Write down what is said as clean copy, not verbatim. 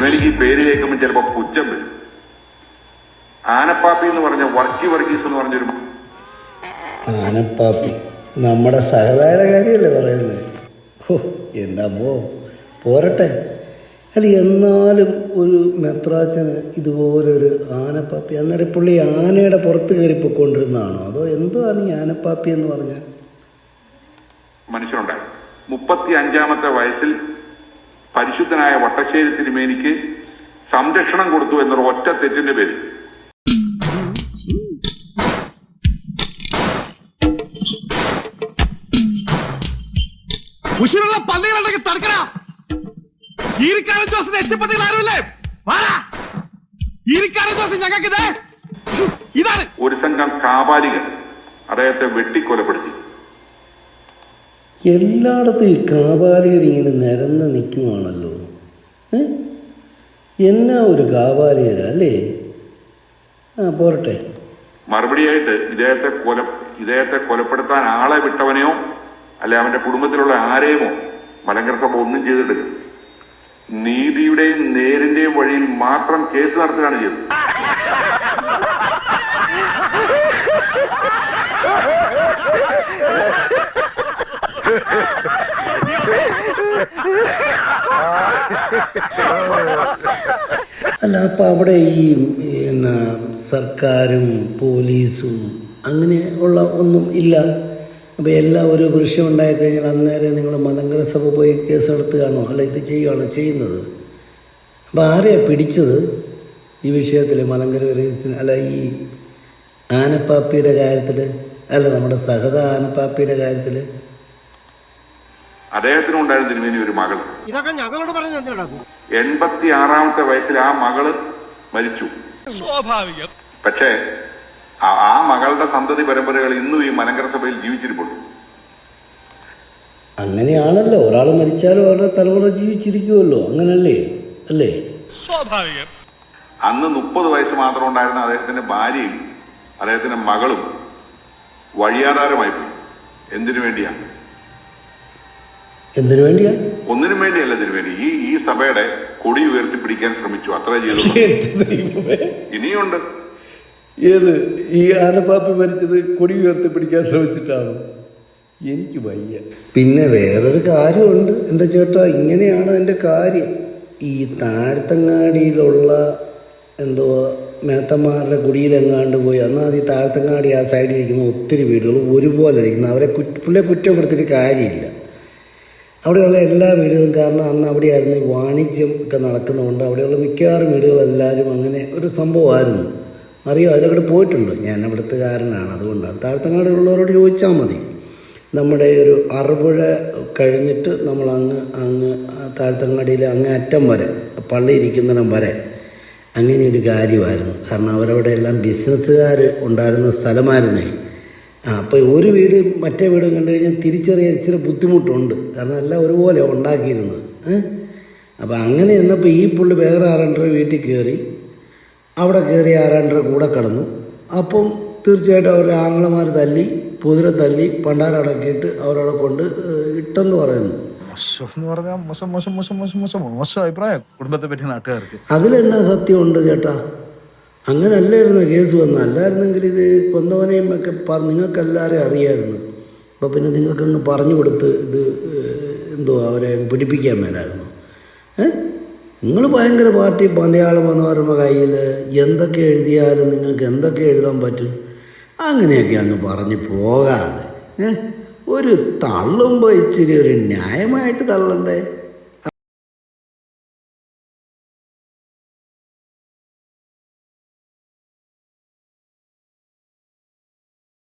തിരുമേനിക്ക് ഈ പേര് കേൾക്കുമ്പോൾ ചിലപ്പോ പുച്ഛം വരും. ആനപ്പാപ്പി എന്ന് പറഞ്ഞ വർഗീസ് എന്ന് പറഞ്ഞൊരു ആനപ്പാപ്പി നമ്മുടെ സഹതായുടെ കാര്യമല്ലേ പറയുന്നത്? ഓ എൻ്റെ അമ്മോ പോരട്ടെ. അല്ല എന്നാലും ഒരു മെത്രാച്ചന് ഇതുപോലൊരു ആനപ്പാപ്പി, അന്നേരം പുള്ളി ആനയുടെ പുറത്ത് കയറിപ്പോയിക്കൊണ്ടിരുന്നതാണോ അതോ എന്തുവാണ് ഈ ആനപ്പാപ്പി എന്ന് പറഞ്ഞാൽ? മനുഷ്യനുണ്ടായി 35-ാമത്തെ വയസ്സിൽ പരിശുദ്ധനായ വട്ടശ്ശേരി തിരുമേനിക്ക് സംരക്ഷണം കൊടുത്തു എന്നൊരു ഒറ്റ തെറ്റിന്റെ പേര് ഉശിരുള്ള പള്ളികളുണ്ടെങ്കിൽ തടുക്കണ. ഈരിക്കാരൻ ജോസിന് എച്ചപ്പട്ടികൾ ആരുമില്ലേ? ഈരിക്കാരൻ ജോസ് ഞങ്ങൾക്ക് ഇതാണ്. ഒരു സംഘം കാപാലികർ അദ്ദേഹത്തെ വെട്ടിക്കൊലപ്പെടുത്തി. എല്ലായിടത്തും ഈ കാപാലികരിങ്ങനെ നിരന്ന് നിൽക്കുവാണല്ലോ. എന്നാ ഒരു കാപാലികരാ അല്ലേ? പോരട്ടെ. മറുപടിയായിട്ട് ഇദ്ദേഹത്തെ കൊലപ്പെടുത്താൻ ആളെ വിട്ടവനെയോ അല്ലെ അവന്റെ കുടുംബത്തിലുള്ള ആരെയുമോ മലങ്കര സഭ ഒന്നും ചെയ്തിട്ടില്ല. നീതിയുടെയും നേരിന്റെയും വഴിയിൽ മാത്രം കേസ് നടത്തുകയാണ് ചെയ്തത്. അല്ല അപ്പം അവിടെ ഈ സർക്കാരും പോലീസും അങ്ങനെ ഉള്ള ഒന്നും ഇല്ല. അപ്പോൾ എല്ലാം ഒരു വിഷയം ഉണ്ടായിക്കഴിഞ്ഞാൽ അന്നേരം നിങ്ങൾ മലങ്കര സഭ പോയി കേസെടുത്തുകയാണോ അല്ല ഇത് ചെയ്യുകയാണോ ചെയ്യുന്നത്? അപ്പോൾ ആരെയാണ് പിടിച്ചത് ഈ വിഷയത്തിൽ? മലങ്കര റീസിന് അല്ല ഈ ആനപ്പാപ്പിയുടെ കാര്യത്തിൽ, അല്ല നമ്മുടെ സഹത ആനപ്പാപ്പിയുടെ കാര്യത്തിൽ? അദ്ദേഹത്തിനുണ്ടായിരുന്ന തിരുമേനി ഒരു മകൾ. ഇതൊക്കെ ഞങ്ങളോട് പറഞ്ഞത് എന്തിനാ? 86-ാമത്തെ വയസ്സിൽ ആ മകള് മരിച്ചു. സ്വാഭാവികം. പക്ഷേ ആ മകളുടെ സന്തതി പരമ്പരകൾ ഇന്നും ഈ മലങ്കര സഭയിൽ ജീവിച്ചിരിപ്പുള്ളൂ. അങ്ങനെയാണല്ലോ, ഒരാൾ മരിച്ചാലും അവരുടെ തലമുറ ജീവിച്ചിരിക്കുമല്ലോ, അങ്ങനല്ലേ? അല്ലേ? സ്വാഭാവികം. അന്ന് 30 വയസ്സ് മാത്രം ഉണ്ടായിരുന്ന അദ്ദേഹത്തിന്റെ ഭാര്യയും അദ്ദേഹത്തിന്റെ മകളും വഴിയാധാരമായി പോയി. എന്തിനു വേണ്ടിയാ? എന്തിനു വേണ്ടിയാ? ഒന്നിനും വേണ്ടിയല്ല തിരുവേണ്ടി. ഈ സഭയുടെ കൊടി ഉയർത്തിപ്പിടിക്കാൻ ശ്രമിച്ചു, അത്രേ ചെയ്തു. ഇനിയുണ്ട്. ഏത് ഈ ആനപ്പാപ്പി മരിച്ചത് കൊടി ഉയർത്തിപ്പിടിക്കാൻ ശ്രമിച്ചിട്ടാണോ? എനിക്ക് വയ്യ. പിന്നെ വേറൊരു കാര്യമുണ്ട് എൻ്റെ ചേട്ടാ, ഇങ്ങനെയാണ് എൻ്റെ കാര്യം. ഈ താഴത്തങ്ങാടിയിലുള്ള എന്തോ മേത്തന്മാരുടെ കുടിയിലെങ്ങാണ്ട് പോയി എന്നാൽ ഈ താഴത്തങ്ങാടി ആ സൈഡിൽ ഇരിക്കുന്ന ഒത്തിരി വീടുകൾ ഒരുപോലെ ഇരിക്കുന്നു. അവരെ പുള്ളിയെ കുറ്റപ്പെടുത്തിയിട്ട് കാര്യമില്ല. അവിടെയുള്ള എല്ലാ വീടുകളും, കാരണം അന്ന് അവിടെയായിരുന്നു വാണിജ്യം ഒക്കെ നടക്കുന്നതുകൊണ്ട് അവിടെയുള്ള മിക്കവാറും വീടുകളെല്ലാവരും അങ്ങനെ ഒരു സംഭവമായിരുന്നു. അറിയോ? അതിലൂടെ പോയിട്ടുണ്ട്. ഞാൻ അവിടുത്തുകാരനാണ്, അതുകൊണ്ടാണ്. താഴത്തങ്ങാടിലുള്ളവരോട് ചോദിച്ചാൽ മതി. നമ്മുടെ ഒരു അറുപുഴ കഴിഞ്ഞിട്ട് നമ്മൾ അങ്ങ് താഴത്തങ്ങാടിയിലെ അങ്ങേ അറ്റം വരെ, പള്ളി ഇരിക്കുന്നിടം വരെ അങ്ങനെ ഒരു കാര്യമായിരുന്നു. കാരണം അവരവിടെ എല്ലാം ബിസിനസ്സുകാർ ഉണ്ടായിരുന്ന സ്ഥലമായിരുന്നേ. അപ്പോൾ ഒരു വീട് മറ്റേ വീടും കണ്ടു കഴിഞ്ഞാൽ തിരിച്ചറിയാൻ ഇച്ചിരി ബുദ്ധിമുട്ടുണ്ട്, കാരണം എല്ലാം ഒരുപോലെ ഉണ്ടാക്കിയിരുന്നത്. അപ്പോൾ അങ്ങനെ എന്നപ്പോൾ ഈ പുള്ളി വേറെ ആരാണ്ടര വീട്ടിൽ കയറി, അവിടെ കയറി ആരാണ്ടര കൂടെ കിടന്നു. അപ്പം തീർച്ചയായിട്ടും അവരുടെ ആങ്ങളമാർ തല്ലി, കുതിര തല്ലി, പണ്ടാരടക്കിയിട്ട് അവരവിടെ കൊണ്ട് ഇട്ടെന്ന് പറയുന്നു. കുടുംബത്തെ പറ്റി നാട്ടുകാർക്ക് അതിലെന്നാ സത്യമുണ്ട് ചേട്ടാ? അങ്ങനെ അല്ലായിരുന്നു കേസ് വന്നത്. അല്ലായിരുന്നെങ്കിൽ ഇത് കൊന്നവനെയും ഒക്കെ നിങ്ങൾക്കെല്ലാവരെയും അറിയായിരുന്നു. അപ്പോൾ പിന്നെ നിങ്ങൾക്കങ്ങ് പറഞ്ഞു കൊടുത്ത് ഇത് എന്തോ അവരെ പിടിപ്പിക്കാൻ മേലായിരുന്നു. നിങ്ങൾ ഭയങ്കര പാർട്ടി മലയാള മനോരമ കയ്യിൽ എന്തൊക്കെ എഴുതിയാലും നിങ്ങൾക്ക് എന്തൊക്കെ എഴുതാൻ പറ്റും, അങ്ങനെയൊക്കെ അങ്ങ് പറഞ്ഞ് പോകാതെ ഒരു തള്ളുമ്പോൾ ഇച്ചിരി ഒരു ന്യായമായിട്ട് തള്ളണ്ടേ?